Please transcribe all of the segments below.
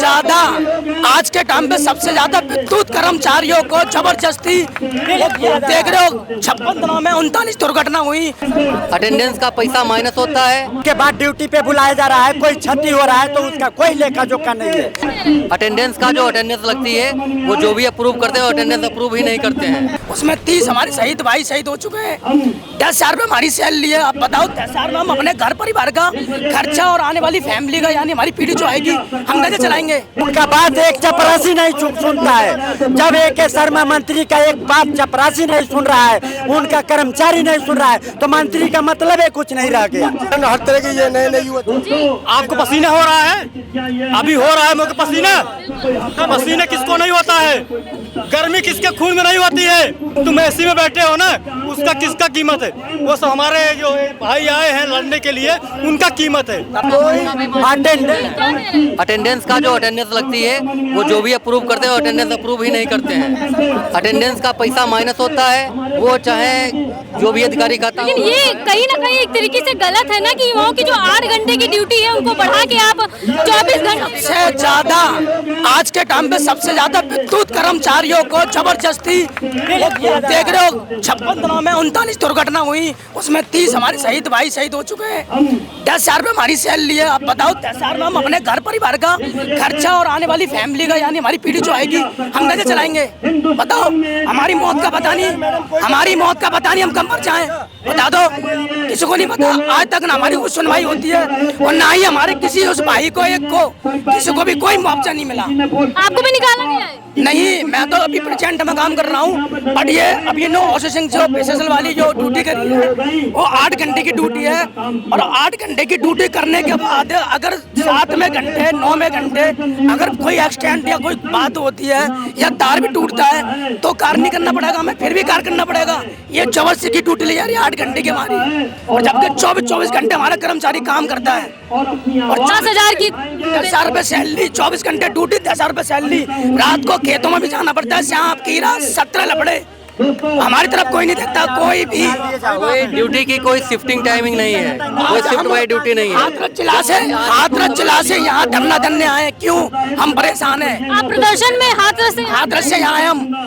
ज्यादा आज के टाइम पे सबसे ज्यादा विद्युत कर्मचारियों को जबरदस्ती देख रहे हो। 56 दिनों में 39 दुर्घटना हुई। अटेंडेंस का पैसा माइनस होता है, के बाद ड्यूटी पे बुलाया जा रहा है, कोई क्षति हो रहा है तो उसका कोई लेखा जोखा नहीं है। अटेंडेंस का जो अटेंडेंस लगती है वो जो भी अप्रूव करते हैं अटेंडेंस अप्रूव ही नहीं करते हैं। उसमें 30 हमारे शहीद भाई शहीद हो चुके हैं। 10,000 रुपये हमारी सैलरी है। आप बताओ 10,000 में हम अपने घर परिवार का खर्चा और आने वाली फैमिली का यानी हमारी पीढ़ी जो आएगी हम कैसे चलाएंगे। उनका बात एक चपरासी नहीं सुनता है। जब एक शर्मा मंत्री का एक बात चपरासी नहीं सुन रहा है, उनका कर्मचारी नहीं सुन रहा है तो मंत्री का मतलब है कुछ नहीं रह गया। हर तरह की ये नए नए युवा। आपको पसीना हो रहा है, अभी हो रहा है मुझे पसीना। पसीना किसको नहीं होता है, गर्मी किसके खून में नहीं होती है। तुम एसी में बैठे हो ना, उसका किसका कीमत है। वो सब हमारे जो भाई आए हैं लड़ने के लिए उनका कीमत है। अटेंडेंस का जो अटेंडेंस लगती है वो जो भी अप्रूव करते हैं अटेंडेंस अप्रूव ही नहीं करते हैं। अटेंडेंस का पैसा माइनस होता है, वो चाहे जो भी अधिकारी खाता। लेकिन ये कहीं ना कहीं एक तरीके से गलत है ना कि युवाओं की जो 8 घंटे की ड्यूटी है उनको बढ़ा के आप 24 घंटे। सबसे ज्यादा आज के टाइम पे सबसे ज्यादा विद्युत कर्मचारियों को जबरदस्ती देख रहे हो। 56 दिनों में 39 दुर्घटना हुई। उसमें 30 हमारे शहीद भाई शहीद हो चुके हैं। 10,000 रुपये हमारी सैलरी है। आप बताओ 10,000 में हम अपने घर परिवार का खर्चा और आने वाली फैमिली का यानी हमारी पीढ़ी जो आएगी हम कैसे चलाएंगे। बताओ हमारी मौत का पता नहीं, हमारी मौत का पता नहीं, हम कब मर जाएं बता दो। किसी को नहीं पता। आज तक ना हमारी कुछ सुनवाई होती है और ना ही हमारे किसी उस भाई को एक को किसी को भी कोई मुआवजा नहीं मिला। आपको भी निकाला गया है? नहीं, मैं तो अभी प्रेजेंट में काम कर रहा हूँ। बट ये अभी नो प्रोसेसिंग जो PSSL वाली जो ड्यूटी कर रही है वो 8 घंटे की ड्यूटी है। और 8 घंटे की ड्यूटी करने के बाद अगर 7 में घंटे 9 में घंटे अगर कोई एक्सीडेंट या कोई बात होती है या तार भी टूटता है तो कार्य नहीं करना पड़ेगा, हमें फिर भी कार्य करना पड़ेगा। ये 24 की ड्यूटी ले जा रही है 8 घंटे की हमारी। और जबकि 24 घंटे हमारा कर्मचारी काम करता है और 50,000 की 10,000 रुपये सैलरी, 24 घंटे ड्यूटी, 10,000 रुपये सैलरी। रात को खेतों में भी जाना पड़ता है। सांप कीड़ा 17 लपड़े। हमारी तरफ कोई नहीं देखता, कोई भी। कोई ड्यूटी की कोई शिफ्टिंग टाइमिंग नहीं है, कोई शिफ्ट वाइज ड्यूटी नहीं है। हाथ रच चिल्ला से यहाँ धरना देने आए। क्यों? हम परेशान हैं। आप प्रदर्शन में हाथ रच से यहाँ आए।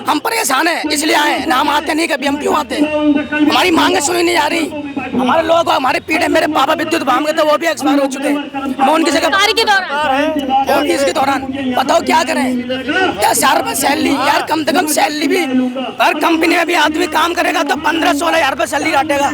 हम परेशान हैं इसलिए आए ना। हम आते नहीं, कभी हम क्यों आते। हमारी मांगे सुनी नहीं जा रही। हमारे लोग हमारे पीढ़े मेरे पापा विद्युत भाग गए थे, वो भी एक्सपायर हो चुके हैं। हम उनकी जगह इसके दौरान बताओ क्या करें। 10,000 रुपये सैलरी यार, कम से कम सैलरी भी हर कंपनी में भी आदमी काम करेगा तो 15-16 रुपये सैलरी काटेगा।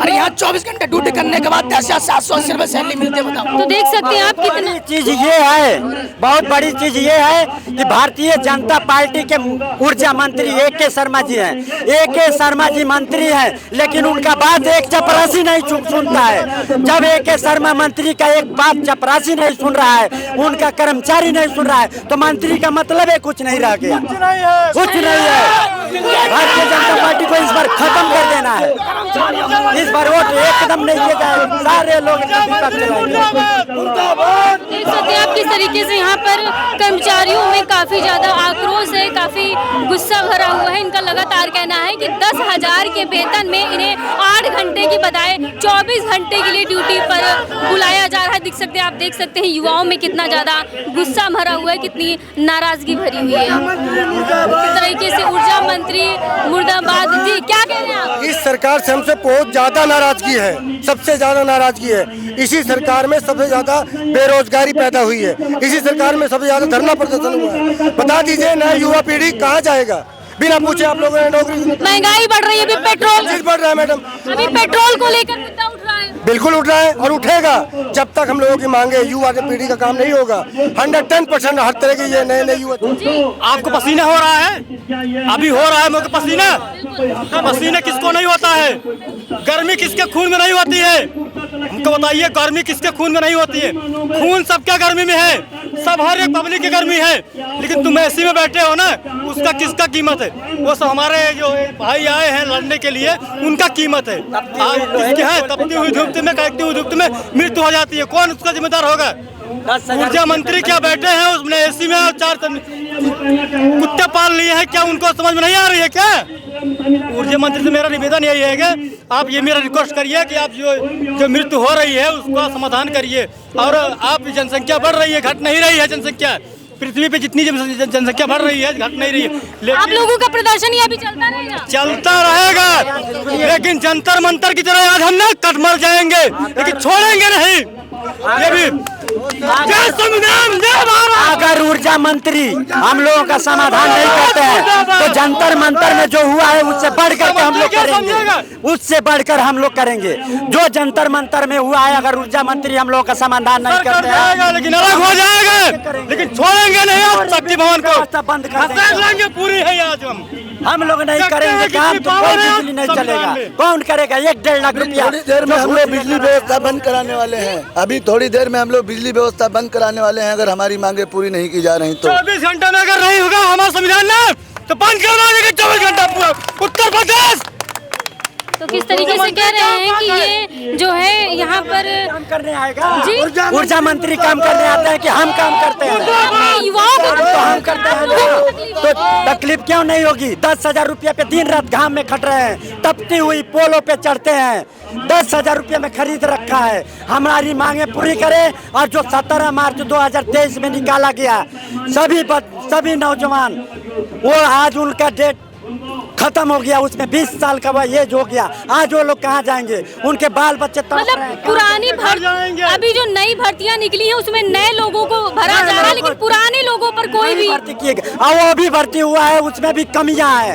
और यहाँ 24 घंटे ड्यूटी करने के बाद 10,780 रुपये सैलरी मिलती है। बताओ तो देख सकते हैं आप कितना चीज ये है, बहुत बड़ी चीज ये है कि भारतीय जनता पार्टी के ऊर्जा मंत्री AK शर्मा जी हैं। AK शर्मा जी मंत्री हैं लेकिन उनका बात एक चपरासी नहीं सुनता है। जब AK शर्मा मंत्री का एक बात चपरासी नहीं सुन रहा है, उनका कर्मचारी नहीं सुन रहा है तो मंत्री का मतलब है कुछ नहीं रह गया, कुछ नहीं है। भारतीय जनता पार्टी को इस बार खत्म कर देना है। इस बार वोट एकदम नहीं दिया जाएगा, सारे लोग देख सकते हैं आप किस तरीके से यहाँ पर कर्मचारियों में काफी ज्यादा आक्रोश है, काफी गुस्सा भरा हुआ है। इनका लगातार कहना है कि 10,000 के वेतन में इन्हें 8 घंटे की बजाय 24 घंटे के लिए ड्यूटी पर बुलाया जा रहा है। आप देख सकते हैं युवाओं में कितना ज्यादा गुस्सा भरा हुआ है, कितनी नाराजगी भरी हुई है। किस तरीके से ऊर्जा मंत्री मुर्दाबाद जी, क्या कह रहे हैं आप? इस सरकार से हमसे बहुत ज्यादा नाराजगी है, सबसे ज्यादा नाराजगी है। इसी सरकार में सबसे ज्यादा बेरोजगारी पैदा हुई है, इसी सरकार में सबसे ज्यादा धरना प्रदर्शन हुआ है। बता दीजिए नया युवा पीढ़ी कहाँ जाएगा बिना पूछे। आप लोगों ने नौकरी, महंगाई बढ़ रही है, अभी पेट्रोल बढ़ रहा है मैडम, अभी पेट्रोल को लेकर मुद्दा उठ रहा है। बिल्कुल उठ रहा है और उठेगा जब तक हम लोगों की मांगे युवा पीढ़ी का काम नहीं होगा। 110% हर तरह के ये नए नए युवा। आपको पसीना हो रहा है, अभी हो रहा है मुझे पसीना। पसीना किसको नहीं होता है, गर्मी किसके खून में नहीं होती है। हमको बताइए गर्मी किसके खून में नहीं होती है। खून सबके गर्मी में है, सब हर एक पब्लिक की गर्मी है। लेकिन तुम एसी में बैठे हो ना, उसका किसका कीमत है। वो सब हमारे जो भाई आए हैं लड़ने के लिए उनका कीमत है। इसकी है तपती हुई धूप में, कहती हुई धूप में मृत्यु हो जाती है, कौन उसका जिम्मेदार होगा। ऊर्जा मंत्री क्या बैठे हैं उसमें एसी में चार कुत्ते पाल लिए हैं, क्या उनको समझ में नहीं आ रही है क्या? ऊर्जा मंत्री से मेरा निवेदन यही है कि आप ये मेरा रिक्वेस्ट करिए कि आप जो मृत्यु हो रही है उसका समाधान करिए। और आप जनसंख्या बढ़ रही है, घट नहीं रही है जनसंख्या। पृथ्वी पे जितनी जनसंख्या बढ़ रही है, घट नहीं रही है। आप लोगों का प्रदर्शन ये अभी चलता रहेगा? चलता रहेगा, लेकिन जंतर मंतर की तरह आज हम ना कट मर जाएंगे, लेकिन छोड़ेंगे नहीं। ये भी जय संविधान, जय भारत। अगर ऊर्जा मंत्री हम लोगों का समाधान नहीं करते हैं तो जंतर मंतर में जो हुआ है उससे बढ़कर के हम लोग करेंगे, उससे बढ़कर हम लोग करेंगे। जो जंतर मंतर में हुआ है, अगर ऊर्जा मंत्री हम लोगों का समाधान नहीं करते हैं, लेकिन अलग हो जाएगा, लेकिन छोड़ेंगे नहीं। आज शक्ति भवन को बंद कर देंगे। पूरी है आज हम लोग नहीं करेंगे काम तो कोई बिजली नहीं चलेगा। कौन करेगा? 1-1.5 लाख रुपया। थोड़ी देर में हम लोग बिजली व्यवस्था बंद कराने वाले हैं। अभी थोड़ी देर में हम लोग बिजली व्यवस्था बंद कराने वाले हैं, अगर हमारी मांगे पूरी नहीं की जा रही तो। 24 घंटे में अगर नहीं होगा हमारा संविधान ना, तो बंद करवा देंगे 24 घंटा पूरा उत्तर प्रदेश। तो किस तरीके से कह रहे हैं कि ये जो है यहाँ पर काम करने आएगा जी? ऊर्जा मंत्री काम करने आता है कि हम काम करते हैं? अपने युवाओं को तो हम करते हैं ना, तो तकलीफ क्यों नहीं होगी? 10,000 रुपये पे दिन रात घाम में खट रहे हैं, तपती हुई पोलों पे चढ़ते हैं, 10,000 रुपये में खरीद रखा है। हमारी मांगे पूरी करें। और जो 17 मार्च 2023 में निकाला गया, सभी नौजवान, वो आज उनका डेट खत्म हो गया, उसमें 20 साल का वह एज हो गया। आज वो लोग कहाँ जाएंगे? उनके बाल बच्चे मतलब पुरानी अभी जो नई भर्तियां निकली है उसमें नए लोगों को भरा जा रहा है, लेकिन पुराने लोगों पर कोई भी भर्ती किए गए और वो भी भर्ती हुआ है, उसमें भी कमियां है।